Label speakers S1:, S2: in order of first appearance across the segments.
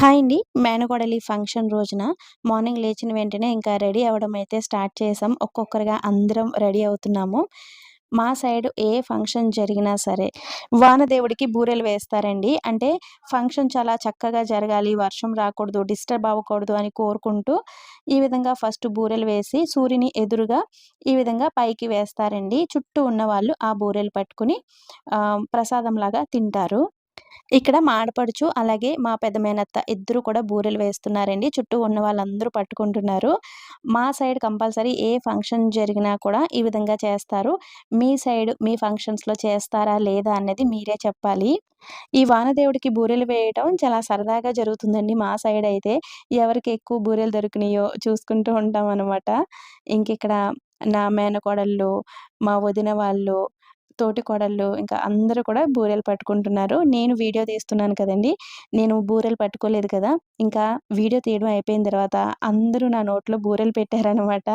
S1: Hi అండి. మేనకోడలి function రోజున morning లేచిన వెంటనే ఇంకా రెడీ అవ్వడం అయితే స్టార్ట్ చేసాం. ఒక్కొక్కరుగా అందరం రెడీ అవుతున్నాము. మా సైడ్ ఏ ఫంక్షన్ జరిగినా సరే వానదేవుడికి బూరెలు వేస్తారండి. అంటే ఫంక్షన్ చాలా చక్కగా జరగాలి, వర్షం రాకూడదు, డిస్టర్బ్ అవ్వకూడదు అని కోరుకుంటూ ఈ విధంగా ఫస్ట్ బూరెలు వేసి సూర్యుని ఎదురుగా ఈ విధంగా పైకి వేస్తారండి. చుట్టూ ఉన్నవాళ్ళు ఆ బూరెలు పట్టుకొని ప్రసాదంలాగా తింటారు. ఇక్కడ మా ఆడపడుచు, అలాగే మా పెద్ద మేనత్త ఇద్దరు కూడా బూరెలు వేస్తున్నారండి. చుట్టూ ఉన్న వాళ్ళందరూ పట్టుకుంటున్నారు. మా సైడ్ కంపల్సరీ ఏ ఫంక్షన్ జరిగినా కూడా ఈ విధంగా చేస్తారు. మీ సైడ్ మీ ఫంక్షన్స్‌లో చేస్తారా? లేదా? అన్నది మీరే చెప్పాలి. ఈ వానదేవుడికి బూరెలు వేయటం చాలా సరదాగా జరుగుతుందండి మా సైడయితే. ఎవరికి ఎక్కువ బూరెలు దొరికినాయో చూసుకుంటూ ఉంటామనమాట. ఇంకిక్కడ నా మేనకోడళ్ళు, మా వదిన వాళ్ళు, తోటికోడళ్ళు ఇంకా అందరూ కూడా బూరెలు పట్టుకుంటున్నారు. నేను వీడియో తీస్తున్నాను కదండీ! నేను బూరెలు పట్టుకోలేదు కదా! ఇంకా వీడియో తీయడం అయిపోయిన తర్వాత అందరూ నా నోట్లో బూరెలు పెట్టారనమాట.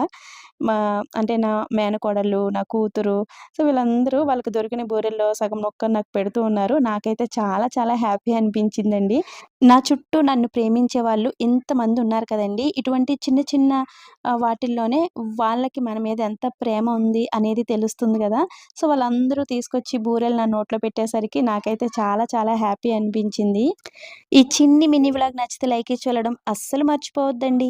S1: మా అంటే నా మేనకోడళ్ళు, నా కూతురు, సో, వీళ్ళందరూ వాళ్ళకి దొరికిన బూరెల్లో సగం ముక్క నాకు పెడుతూ ఉన్నారు. నాకైతే చాలా చాలా హ్యాపీ అనిపించిందండి. నా చుట్టూ నన్ను ప్రేమించే వాళ్ళు ఇంతమంది ఉన్నారు కదండీ! ఇటువంటి చిన్న చిన్న వాటిల్లోనే వాళ్ళకి మన మీద ఎంత ప్రేమ ఉంది అనేది తెలుస్తుంది గదా! సో, వాళ్ళందరూ తీసుకొచ్చి బూరెలు నా నోట్లో పెట్టేసరికి నాకైతే చాలా చాలా హ్యాపీ అనిపించింది. ఈ చిన్ని మినీ వ్లాగ్ నచ్చితే లైక్ ఇచ్చి వెళ్ళడం అస్సలు మర్చిపోవద్దండి.